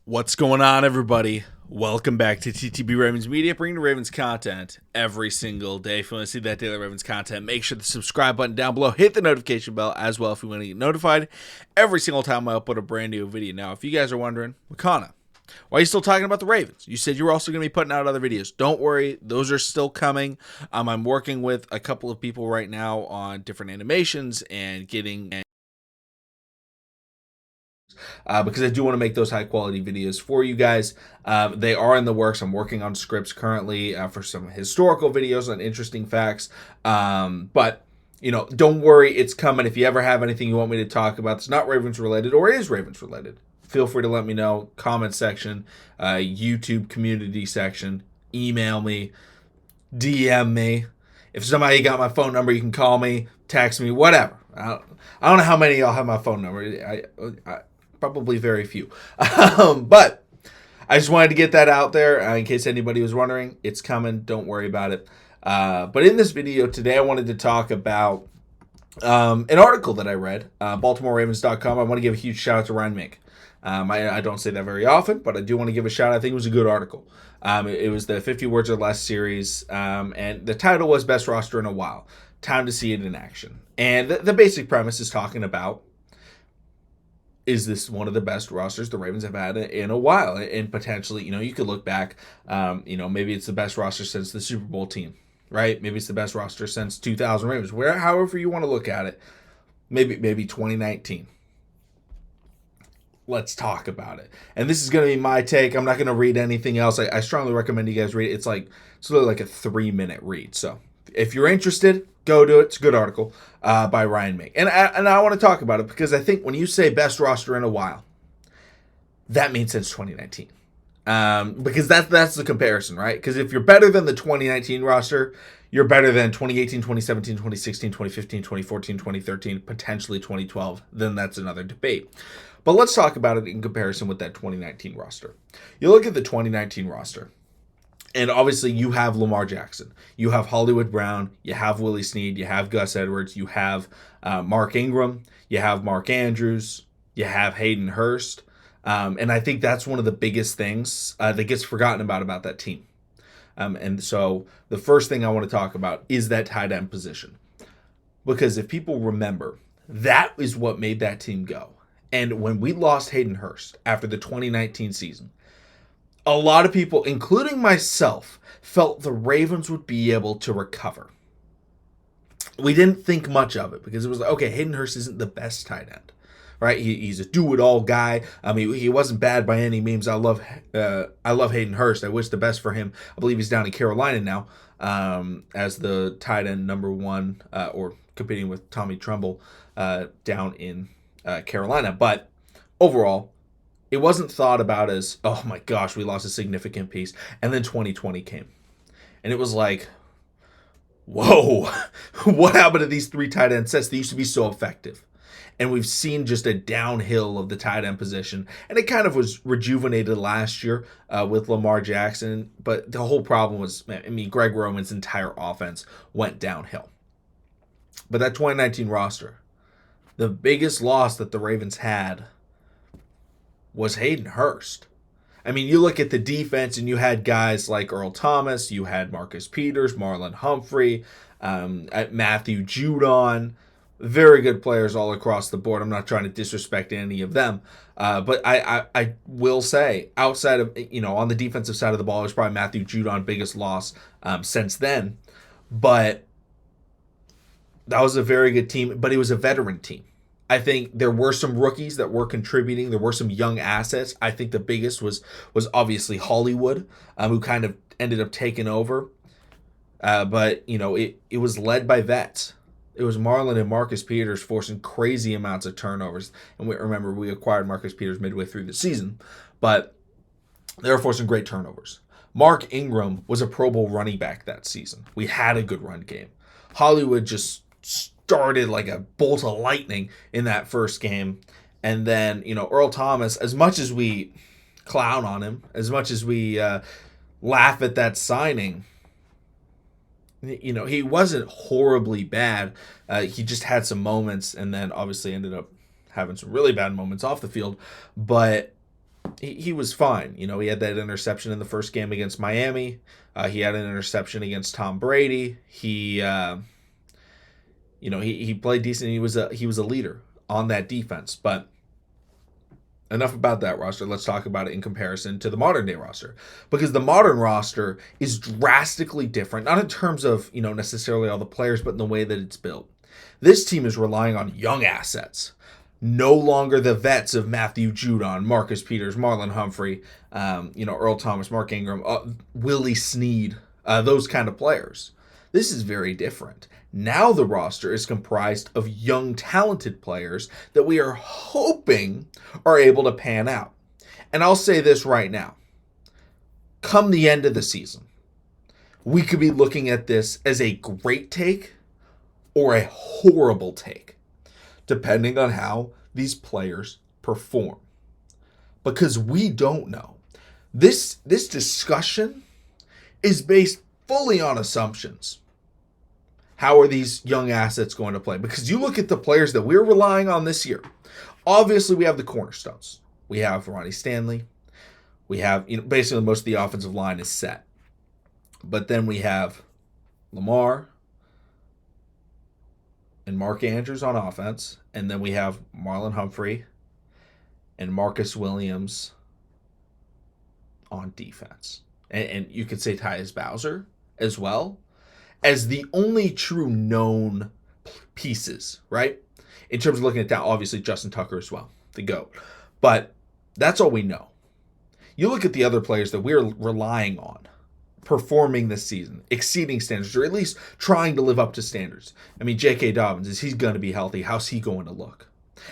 What's going on, everybody? Welcome back to TTB Ravens Media, bringing the Ravens content every single day. If you want to see that daily Ravens content, make sure the subscribe button down below, hit the notification bell as well if you want to get notified every single time I upload a brand new video. Now, if you guys are wondering, Makana, why are you still talking about the Ravens? You said you were also going to be putting out other videos. Don't worry, those are still coming. I'm working with a couple of people right now on different animations and getting because I do want to make those high quality videos for you guys. They are in the works. I'm working on scripts currently for some historical videos on interesting facts. But don't worry, it's coming. If you ever have anything you want me to talk about that's not Ravens related or is Ravens related, feel free to let me know. Comment section, YouTube community section, email me, DM me. If somebody got my phone number, you can call me, text me, whatever. I don't know how many of y'all have my phone number. Probably very few. But I just wanted to get that out there in case anybody was wondering. It's coming. Don't worry about it. But in this video today, I wanted to talk about an article that I read, BaltimoreRavens.com. I want to give a huge shout out to Ryan Mink. I don't say that very often, but I do want to give a shout out. I think it was a good article. It was the 50 Words or Less series, and the title was Best Roster in a While. Time to see it in action. And the basic premise is talking about, is this one of the best rosters the Ravens have had in a while? And potentially, you could look back, maybe it's the best roster since the Super Bowl team, right? Maybe it's the best roster since 2000 Ravens, however you want to look at it. Maybe 2019. Let's talk about it. And this is going to be my take. I'm not going to read anything else. I strongly recommend you guys read it. It's literally like a 3-minute read. So if you're interested, go do it. It's a good article by Ryan Mink. And I want to talk about it because I think when you say best roster in a while, that means since 2019. Because that's the comparison, right? Because if you're better than the 2019 roster, you're better than 2018, 2017, 2016, 2015, 2014, 2013, potentially 2012. Then that's another debate. But let's talk about it in comparison with that 2019 roster. You look at the 2019 roster, and obviously you have Lamar Jackson, you have Hollywood Brown, you have Willie Snead, you have Gus Edwards, you have Mark Ingram, you have Mark Andrews, you have Hayden Hurst. And I think that's one of the biggest things that gets forgotten about that team. And so the first thing I want to talk about is that tight end position. Because if people remember, that is what made that team go. And when we lost Hayden Hurst after the 2019 season, a lot of people, including myself, felt the Ravens would be able to recover. We didn't think much of it because it was like, okay, Hayden Hurst isn't the best tight end, right? He's a do-it-all guy. I mean, he wasn't bad by any means. I love Hayden Hurst. I wish the best for him. I believe he's down in Carolina now as the tight end number one or competing with Tommy Tremble down in Carolina. But overall, it wasn't thought about as, oh my gosh, we lost a significant piece. And then 2020 came. And it was like, whoa, what happened to these 3 tight end sets? They used to be so effective. And we've seen just a downhill of the tight end position. And it kind of was rejuvenated last year with Lamar Jackson. But the whole problem was, Greg Roman's entire offense went downhill. But that 2019 roster, the biggest loss that the Ravens had was Hayden Hurst. I mean, you look at the defense and you had guys like Earl Thomas, you had Marcus Peters, Marlon Humphrey, Matthew Judon, very good players all across the board. I'm not trying to disrespect any of them. But I will say, outside of, on the defensive side of the ball, it was probably Matthew Judon biggest loss since then. But that was a very good team, but it was a veteran team. I think there were some rookies that were contributing. There were some young assets. I think the biggest was obviously Hollywood, who kind of ended up taking over. But, it was led by vets. It was Marlon and Marcus Peters forcing crazy amounts of turnovers. And remember, we acquired Marcus Peters midway through the season. But they were forcing great turnovers. Mark Ingram was a Pro Bowl running back that season. We had a good run game. Hollywood just started like a bolt of lightning in that first game. And then, Earl Thomas, as much as we clown on him, as much as we laugh at that signing, he wasn't horribly bad. He just had some moments and then obviously ended up having some really bad moments off the field. But, he was fine. You know, he had that interception in the first game against Miami. He had an interception against Tom Brady. He played decent. He was a leader on that defense. But enough about that roster. Let's talk about it in comparison to the modern day roster, because the modern roster is drastically different, not in terms of necessarily all the players, but in the way that it's built. This team is relying on young assets. No longer the vets of Matthew Judon, Marcus Peters, Marlon Humphrey, Earl Thomas, Mark Ingram, Willie Snead, those kind of players. This is very different. Now the roster is comprised of young, talented players that we are hoping are able to pan out. And I'll say this right now. Come the end of the season, we could be looking at this as a great take or a horrible take, depending on how these players perform. Because we don't know. This discussion is based fully on assumptions. How are these young assets going to play? Because you look at the players that we're relying on this year. Obviously, we have the cornerstones. We have Ronnie Stanley. We have, basically most of the offensive line is set. But then we have Lamar and Mark Andrews on offense. And then we have Marlon Humphrey and Marcus Williams on defense. And you could say Tyus Bowser as well as the only true known pieces, right? In terms of looking at that, obviously Justin Tucker as well, the GOAT. But that's all we know. You look at the other players that we're relying on performing this season, exceeding standards, or at least trying to live up to standards. I mean, J.K. Dobbins, is he going to be healthy? How's he going to look?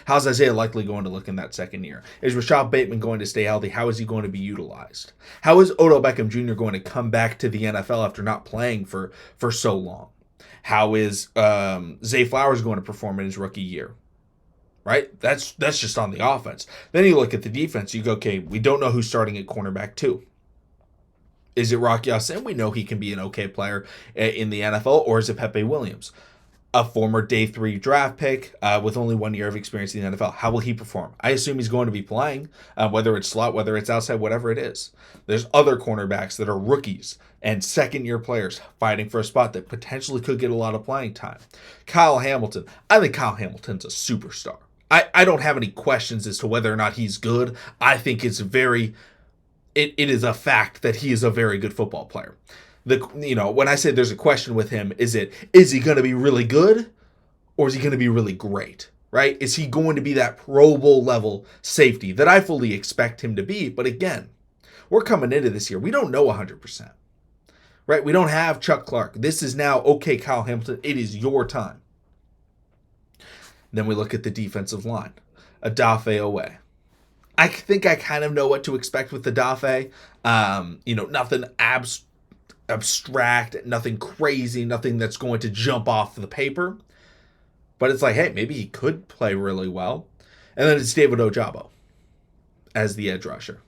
How's Isaiah likely going to look in that second year? Is Rashad Bateman going to stay healthy? How is he going to be utilized? How is Odell Beckham Jr. going to come back to the NFL after not playing for so long? How is Zay Flowers going to perform in his rookie year? Right? That's just on the offense. Then you look at the defense. You go, okay, we don't know who's starting at cornerback 2. Is it Rock Ya-Sin? We know he can be an okay player in the NFL. Or is it Pepe Williams, a former day 3 draft pick with only 1 year of experience in the NFL? How will he perform? I assume he's going to be playing, whether it's slot, whether it's outside, whatever it is. There's other cornerbacks that are rookies and second-year players fighting for a spot that potentially could get a lot of playing time. Kyle Hamilton. I think Kyle Hamilton's a superstar. I don't have any questions as to whether or not he's good. I think it's it is a fact that he is a very good football player. When I say there's a question with him, is he going to be really good or is he going to be really great, right? Is he going to be that Pro Bowl level safety that I fully expect him to be? But again, we're coming into this year. We don't know 100%, right? We don't have Chuck Clark. This is now, okay, Kyle Hamilton, it is your time. Then we look at the defensive line. Odafe Oweh. I think I kind of know what to expect with the Odafe. Nothing abstract, nothing crazy, nothing that's going to jump off the paper. But it's like, hey, maybe he could play really well. And then it's David Ojabo as the edge rusher.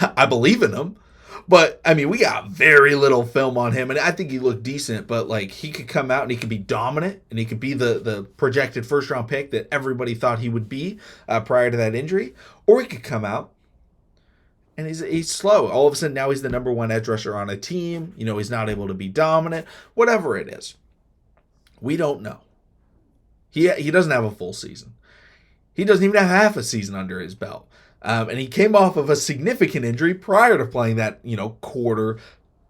I believe in him. But, I mean, we got very little film on him, and I think he looked decent, but, he could come out and he could be dominant, and he could be the projected first-round pick that everybody thought he would be prior to that injury, or he could come out and he's slow. All of a sudden, now he's the number 1 edge rusher on a team. He's not able to be dominant, whatever it is. We don't know. He doesn't have a full season. He doesn't even have half a season under his belt. And he came off of a significant injury prior to playing that, quarter,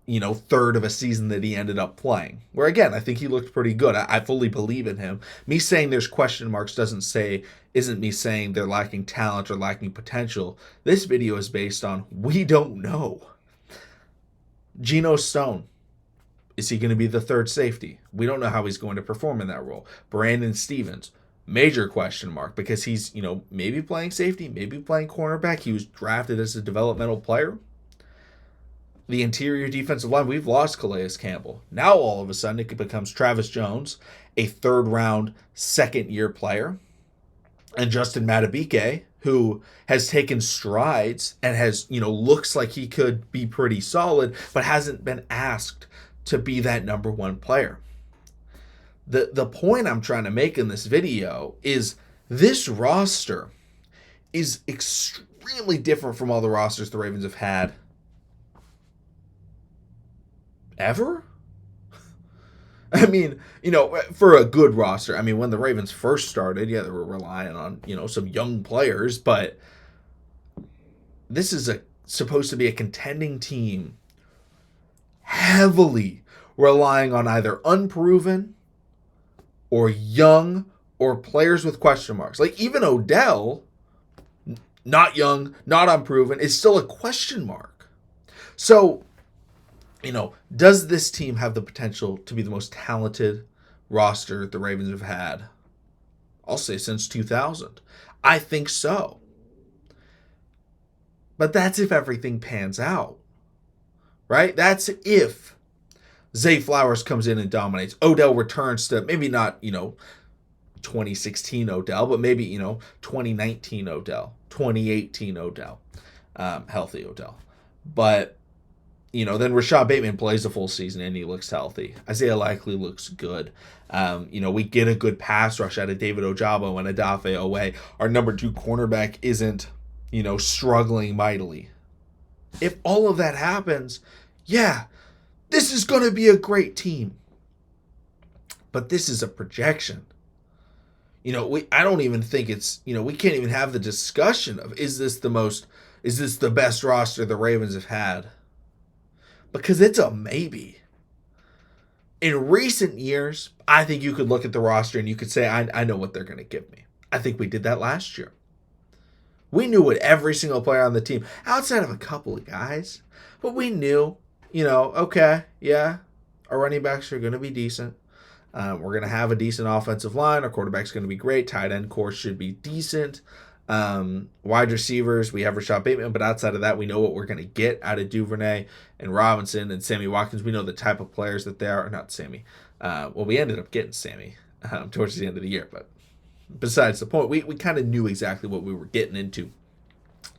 third of a season that he ended up playing. Where, again, I think he looked pretty good. I fully believe in him. Me saying there's question marks isn't me saying they're lacking talent or lacking potential. This video is based on we don't know. Geno Stone. Is he going to be the third safety? We don't know how he's going to perform in that role. Brandon Stevens. Major question mark because he's, maybe playing safety, maybe playing cornerback. He was drafted as a developmental player. The interior defensive line, we've lost Calais Campbell. Now all of a sudden it becomes Travis Jones, a third-round, second-year player, and Justin Madubuike, who has taken strides and has, looks like he could be pretty solid, but hasn't been asked to be that number 1 player. The point I'm trying to make in this video is this roster is extremely different from all the rosters the Ravens have had ever. I mean, for a good roster. I mean, when the Ravens first started, yeah, they were relying on, some young players, but this is supposed to be a contending team heavily relying on either unproven or young or players with question marks. Like even Odell, not young, not unproven, is still a question mark. So, does this team have the potential to be the most talented roster the Ravens have had? I'll say since 2000. I think so. But that's if everything pans out, right? That's if Zay Flowers comes in and dominates. Odell returns to maybe not, 2016 Odell, but maybe, 2019 Odell, 2018 Odell, healthy Odell. But, then Rashad Bateman plays a full season and he looks healthy. Isaiah Likely looks good. We get a good pass rush out of David Ojabo and Odafe Owe. Our number 2 cornerback isn't, struggling mightily. If all of that happens, yeah, this is going to be a great team. But this is a projection. I don't even think it's, we can't even have the discussion of is this the best roster the Ravens have had? Because it's a maybe. In recent years, I think you could look at the roster and you could say, I know what they're going to give me. I think we did that last year. We knew what every single player on the team, outside of a couple of guys, but we knew, okay, yeah, our running backs are going to be decent. We're going to have a decent offensive line. Our quarterback's going to be great. Tight end core should be decent. Wide receivers, we have Rashad Bateman, but outside of that, we know what we're going to get out of Duvernay and Robinson and Sammy Watkins. We know the type of players that they are. Not Sammy. We ended up getting Sammy towards the end of the year, but besides the point, we kind of knew exactly what we were getting into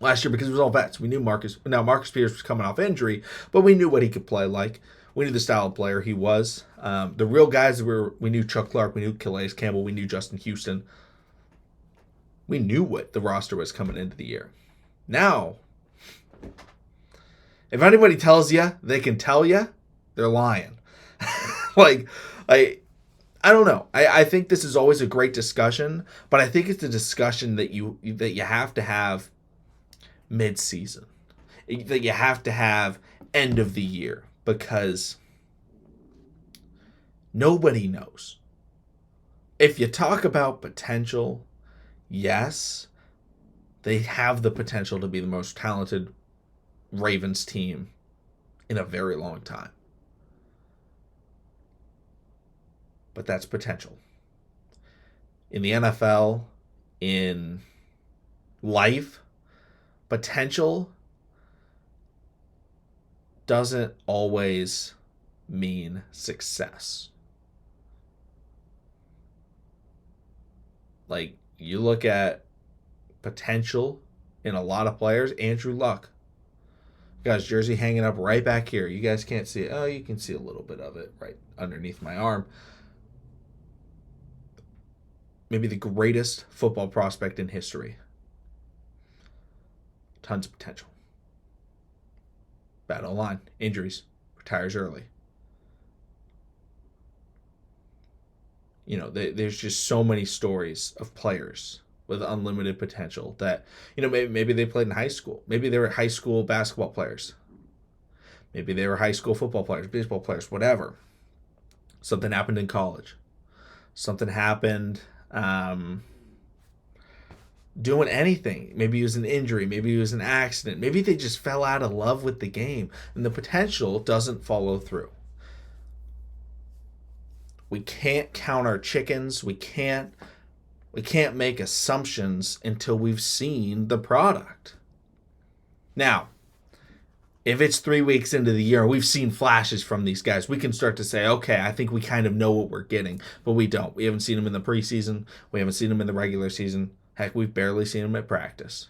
last year because it was all vets. We knew Marcus Peters was coming off injury, but we knew what he could play like. We knew the style of player he was. The real guys we knew Chuck Clark, we knew Calais Campbell, we knew Justin Houston. We knew what the roster was coming into the year. Now, if anybody tells you they can tell you, they're lying. I don't know. I think this is always a great discussion, but I think it's a discussion that you have to have mid-season, that you have to have end of the year, because nobody knows. If you talk about potential, yes, they have the potential to be the most talented Ravens team in a very long time. But that's potential. In the NFL, in life, potential doesn't always mean success. Like, you look at potential in a lot of players. Andrew Luck. Got his jersey hanging up right back here. You guys can't see it. Oh, you can see a little bit of it right underneath my arm. Maybe the greatest football prospect in history. Tons of potential. Bad O-line. Injuries. Retires early. There's just so many stories of players with unlimited potential that, maybe they played in high school. Maybe they were high school basketball players. Maybe they were high school football players, baseball players, whatever. Something happened in college. Something happened doing anything. Maybe it was an injury. Maybe it was an accident. Maybe they just fell out of love with the game and the potential doesn't follow through. We can't count our chickens. We can't make assumptions until we've seen the product. Now, if it's 3 weeks into the year and we've seen flashes from these guys, we can start to say, okay, I think we kind of know what we're getting, but we don't. We haven't seen them in the preseason. We haven't seen them in the regular season. Heck, we've barely seen them at practice.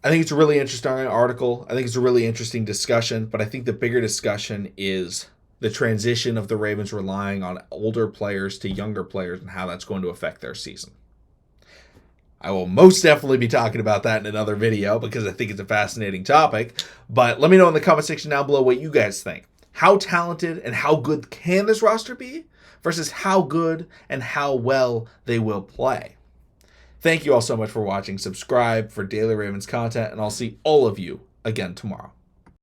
I think it's a really interesting article. I think it's a really interesting discussion, but I think the bigger discussion is the transition of the Ravens relying on older players to younger players and how that's going to affect their season. I will most definitely be talking about that in another video because I think it's a fascinating topic. But let me know in the comment section down below what you guys think. How talented and how good can this roster be versus how good and how well they will play? Thank you all so much for watching. Subscribe for daily Ravens content, and I'll see all of you again tomorrow.